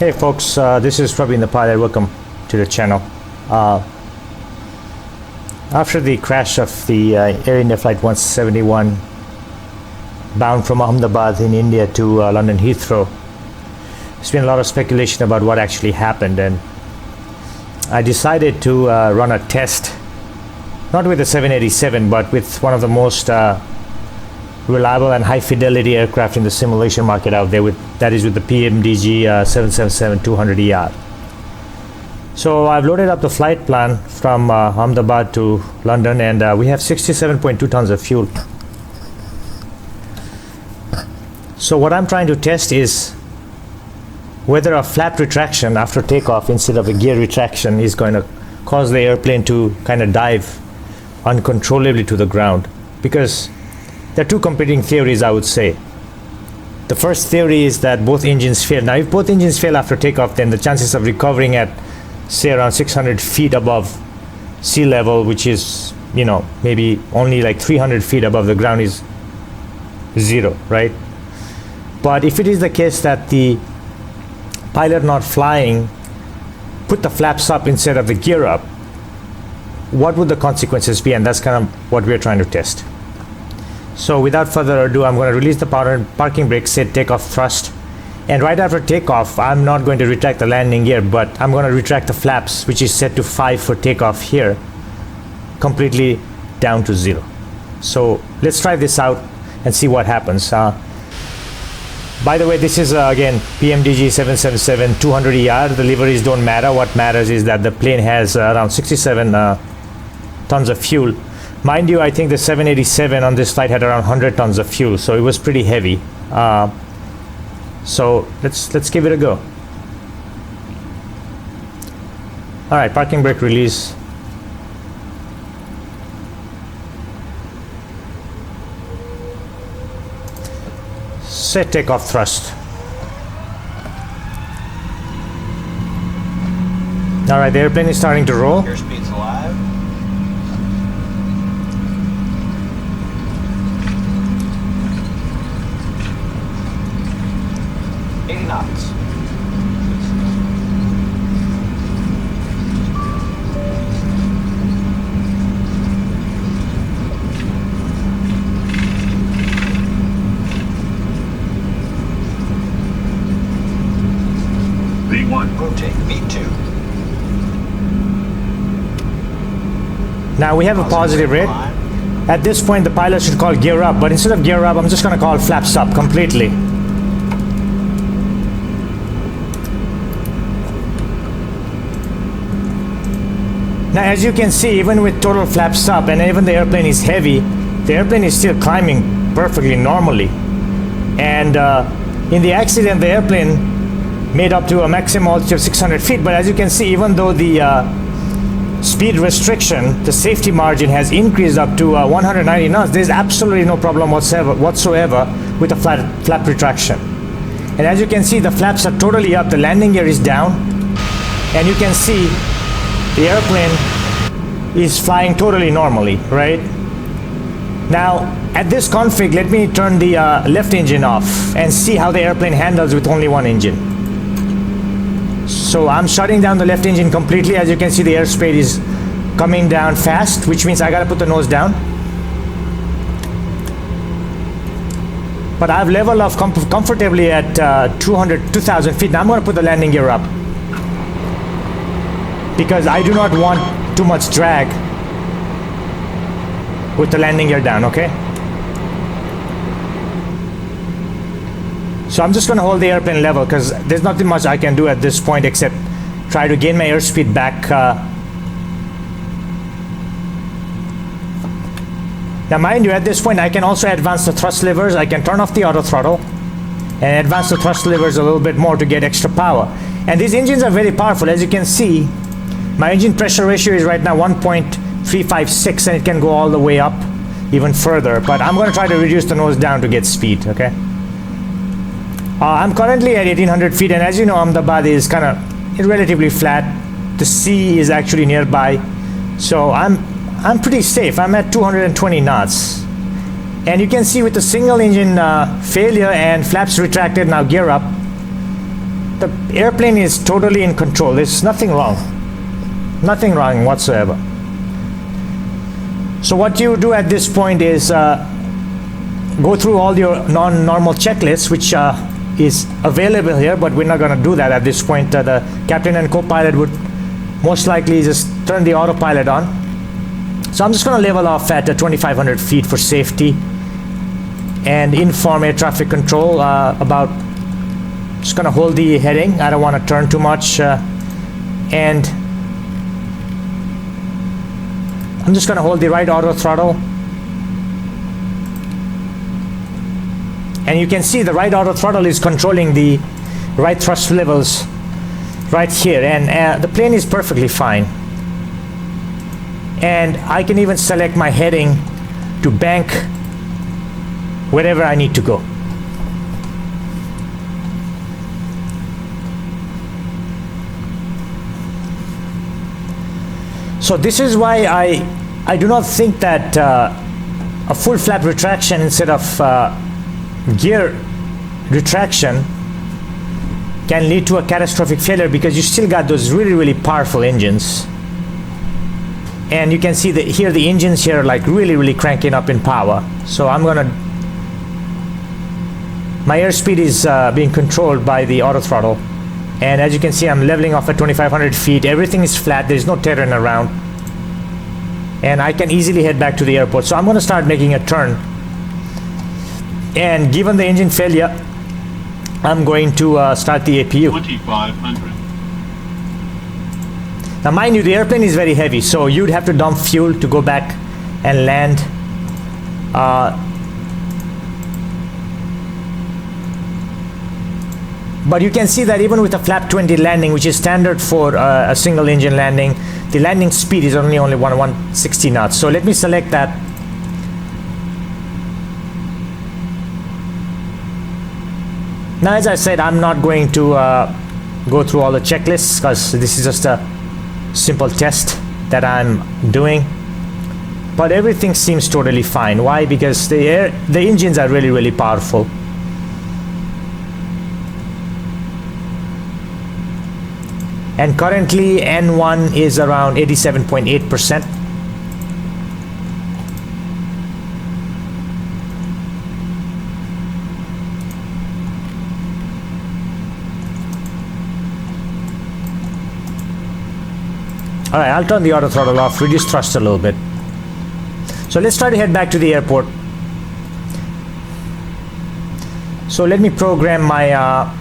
Hey folks, this is Praveen the pilot. Welcome to the channel. After the crash of the Air India Flight 171 bound from Ahmedabad in India to London Heathrow, there's been a lot of speculation about what actually happened, and I decided to run a test, not with the 787 but with one of the most reliable and high fidelity aircraft in the simulation market out there, that is with the PMDG 777-200ER. So I've loaded up the flight plan from Ahmedabad to London, and we have 67.2 tons of fuel. So what I'm trying to test is whether a flap retraction after takeoff instead of a gear retraction is going to cause the airplane to kind of dive uncontrollably to the ground, because there are two competing theories, I would say. The first theory is that both engines fail. Now, if both engines fail after takeoff, then the chances of recovering at, say, around 600 feet above sea level, which is, you know, maybe only like 300 feet above the ground, is zero, right? But if it is the case that the pilot not flying put the flaps up instead of the gear up, what would the consequences be? And that's kind of what we're trying to test. So without further ado, I'm going to release the parking brake, set takeoff thrust, and right after takeoff, I'm not going to retract the landing gear, but I'm going to retract the flaps, which is set to 5 for takeoff here, completely down to 0. So let's try this out and see what happens. By the way, this is again PMDG 777-200ER. The liveries don't matter. What matters is that the plane has around 67 tons of fuel. Mind you, I think the 787 on this flight had around 100 tons of fuel, so it was pretty heavy. So let's give it a go. All right, parking brake release. Set takeoff thrust. All right, the airplane is starting to roll. Airspeed's alive. Knots. V1, rotate, V2. Now we have a positive rate. At this point, the pilot should call gear up, but instead of gear up, I'm just going to call flaps up completely. Now, as you can see, even with total flaps up and even the airplane is heavy, the airplane is still climbing perfectly normally. And in the accident, the airplane made up to a maximum altitude of 600 feet. But as you can see, even though the speed restriction, the safety margin has increased up to 190 knots, there's absolutely no problem whatsoever with the flap retraction. And as you can see, the flaps are totally up, the landing gear is down, and you can see the airplane is flying totally normally, right? Now, at this config, let me turn the left engine off and see how the airplane handles with only one engine. So I'm shutting down the left engine completely. As you can see, the airspeed is coming down fast, which means I gotta put the nose down. But I've leveled off comfortably at 2,000 feet. Now I'm gonna put the landing gear up, because I do not want too much drag with the landing gear down, okay? So I'm just going to hold the airplane level, because there's nothing much I can do at this point except try to gain my airspeed back. Now mind you, at this point I can also advance the thrust levers. I can turn off the auto throttle and advance the thrust levers a little bit more to get extra power. And these engines are very powerful. As you can see, my engine pressure ratio is right now 1.356, and it can go all the way up even further. But I'm going to try to reduce the nose down to get speed, okay? I'm currently at 1,800 feet, and as you know, Ahmedabad is kind of relatively flat. The sea is actually nearby, so I'm pretty safe. I'm at 220 knots. And you can see with the single engine failure and flaps retracted, now gear up, The airplane is totally in control. There's nothing wrong. Nothing wrong whatsoever. So what you do at this point is go through all your non-normal checklists, which is available here, but we're not going to do that at this point. The captain and co-pilot would most likely just turn the autopilot on. So I'm just going to level off at 2,500 feet for safety and inform air traffic control about, just going to hold the heading. I don't want to turn too much, and I'm just going to hold the right auto throttle. And you can see the right auto throttle is controlling the right thrust levels right here, and the plane is perfectly fine. And I can even select my heading to bank wherever I need to go. So this is why I do not think that a full flap retraction instead of gear retraction can lead to a catastrophic failure, because you still got those really powerful engines. And you can see that here the engines here are like really cranking up in power. So my airspeed is being controlled by the auto throttle. And as you can see, I'm leveling off at 2,500 feet. Everything is flat. There's no terrain around. And I can easily head back to the airport. So I'm going to start making a turn. And given the engine failure, I'm going to start the APU. 2,500. Now mind you, the airplane is very heavy, so you'd have to dump fuel to go back and land. But you can see that even with a flap 20 landing, which is standard for a single engine landing, the landing speed is only 160 knots. So let me select that. Now, as I said, I'm not going to go through all the checklists, because this is just a simple test that I'm doing. But everything seems totally fine. Why? Because the engines are really powerful. And currently N1 is around 87.8%. Alright, I'll turn the auto throttle off, reduce thrust a little bit. So let's try to head back to the airport. So let me program my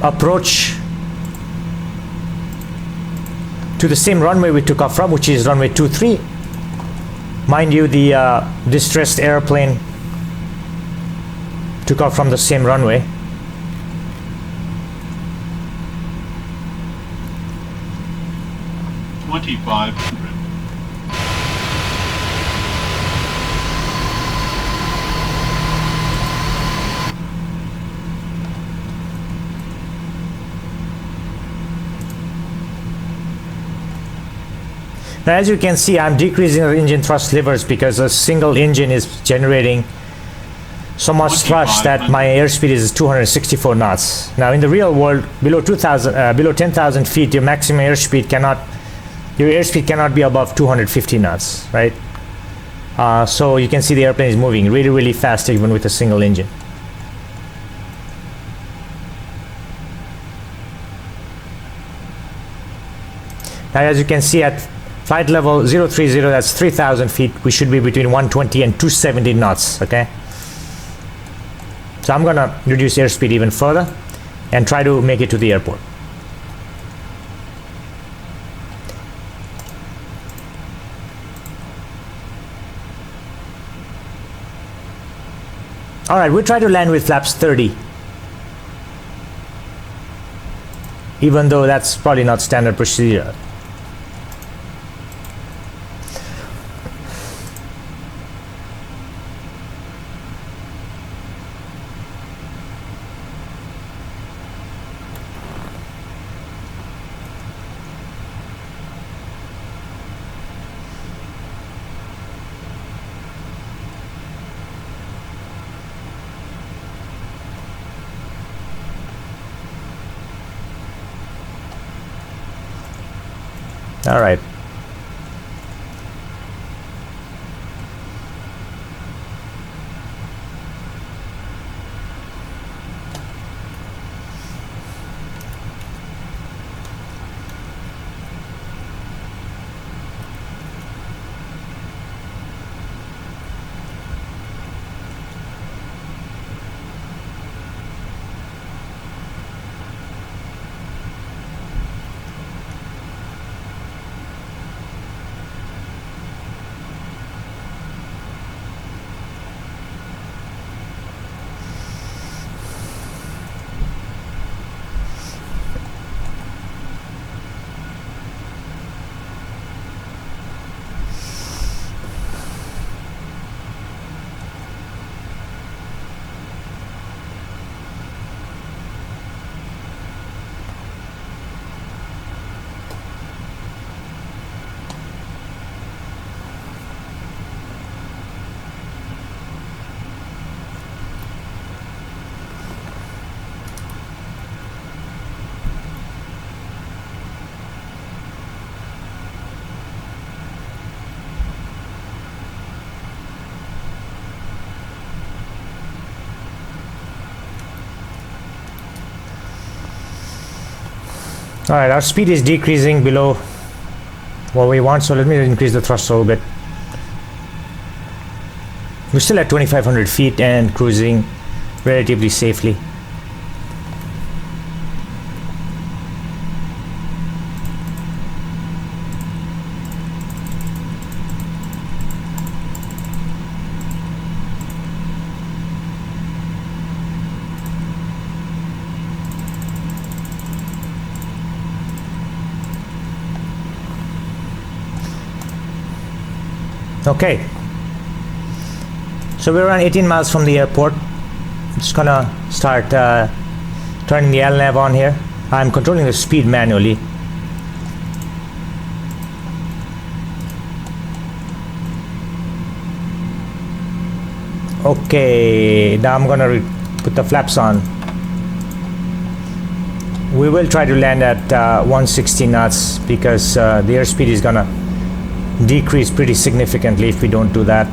approach to the same runway we took off from, which is runway 23. Mind you, the distressed airplane took off from the same runway. Now, as you can see, I'm decreasing the engine thrust levers because a single engine is generating so much thrust that my airspeed is 264 knots. Now, in the real world, below 10,000 feet, your maximum airspeed cannot be above 250 knots, right? So you can see the airplane is moving really fast, even with a single engine. Now, as you can see, at flight level 030, that's 3,000 feet, we should be between 120 and 270 knots, okay? So I'm gonna reduce airspeed even further and try to make it to the airport. Alright, we'll try to land with flaps 30. Even though that's probably not standard procedure. All right. All right, our speed is decreasing below what we want, so let me increase the thrust a little bit. We're still at 2,500 feet and cruising relatively safely. Okay, so we're around 18 miles from the airport. I'm just gonna start turning the LNAV on here. I'm controlling the speed manually. Okay, now I'm gonna put the flaps on. We will try to land at 160 knots because the airspeed is gonna decrease pretty significantly if we don't do that.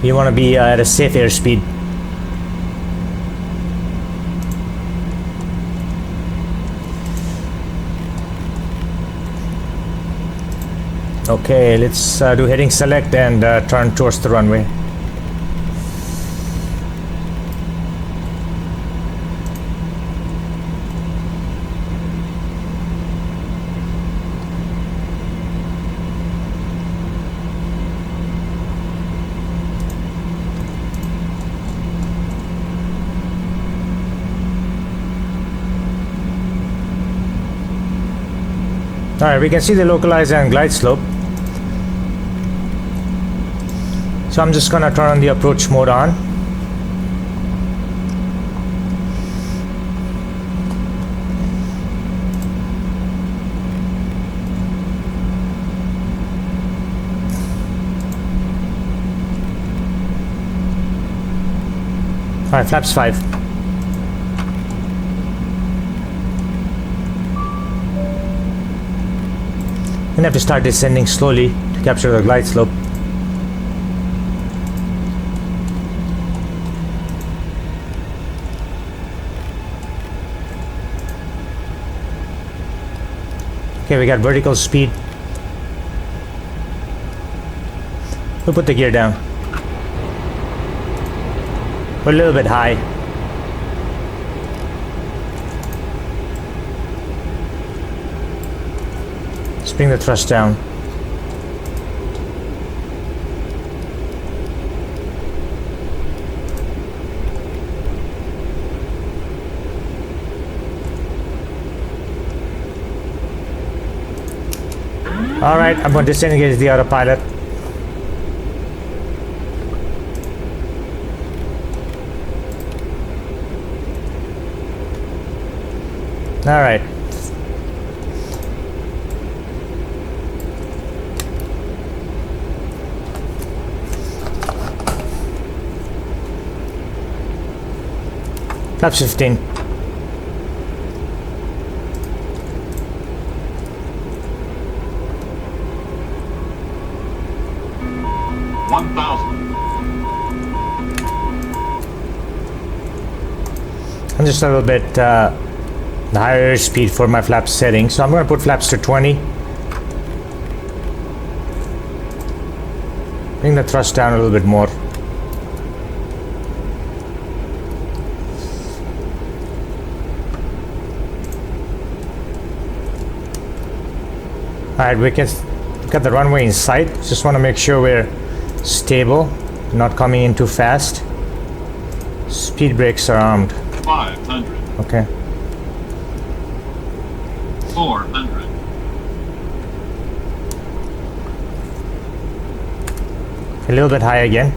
You want to be at a safe airspeed. Okay, let's do heading select and turn towards the runway. Alright, we can see the localizer and glide slope. So I'm just gonna turn on the approach mode on. Alright, flaps 5. I'm gonna have to start descending slowly to capture the glide slope. Okay, we got vertical speed. We'll put the gear down. We're a little bit high. Bring the thrust down. Alright, I'm going to disengage the autopilot. Alright. Flaps 15. and just a little bit higher speed for my flap setting. So I'm going to put flaps to 20. Bring the thrust down a little bit more. Alright, we can look at the runway in sight. Just want to make sure we're stable, not coming in too fast. Speed brakes are armed. 500. Okay. 400. A little bit high again.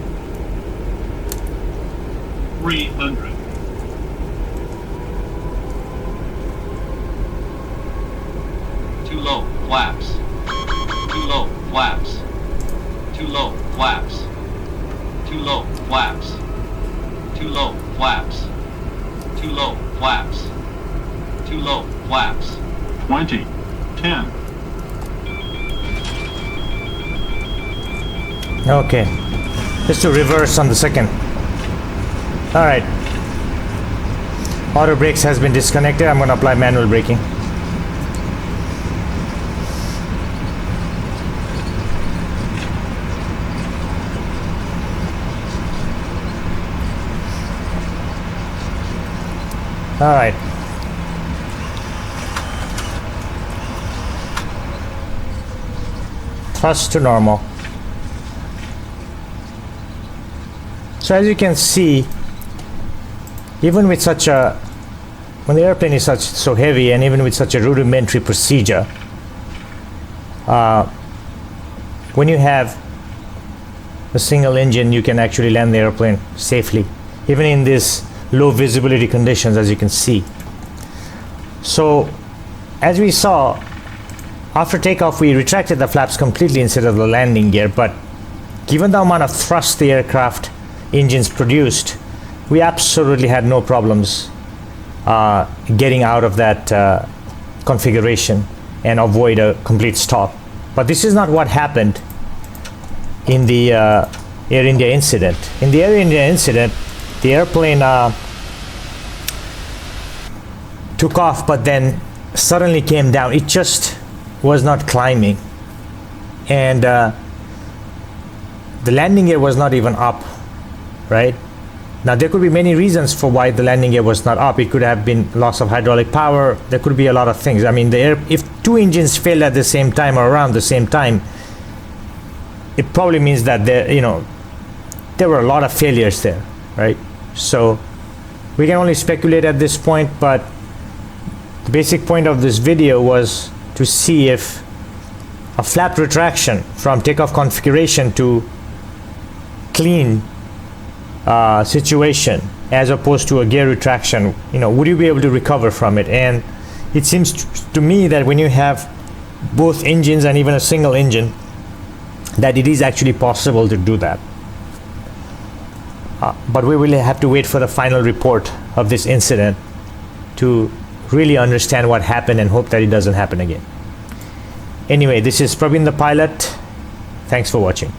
300. Too low, flaps. Too low, flaps. Too low, flaps. Too low, flaps. Too low, flaps. Too low, flaps. Too low, flaps. 20. 10. Okay. Just to reverse on the second. Alright. Auto brakes has been disconnected. I'm going to apply manual braking. Alright. Thrust to normal. So as you can see, even with such a, when the airplane is so heavy and even with such a rudimentary procedure, when you have a single engine, you can actually land the airplane safely, even in these low visibility conditions, as you can see. So as we saw, after takeoff we retracted the flaps completely instead of the landing gear, but given the amount of thrust the aircraft engines produced, we absolutely had no problems getting out of that configuration and avoid a complete stop. But this is not what happened in the Air India incident. In the Air India incident, the airplane took off, but then suddenly came down. It just was not climbing, and the landing gear was not even up, right? Now there could be many reasons for why the landing gear was not up. It could have been loss of hydraulic power. There could be a lot of things. I mean, if two engines failed at the same time or around the same time, it probably means that there were a lot of failures there, right? So we can only speculate at this point, but the basic point of this video was to see if a flap retraction from takeoff configuration to clean situation as opposed to a gear retraction, would you be able to recover from it? And it seems to me that when you have both engines and even a single engine, that it is actually possible to do that. But we will have to wait for the final report of this incident to really understand what happened and hope that it doesn't happen again. Anyway, this is Praveen the pilot. Thanks for watching.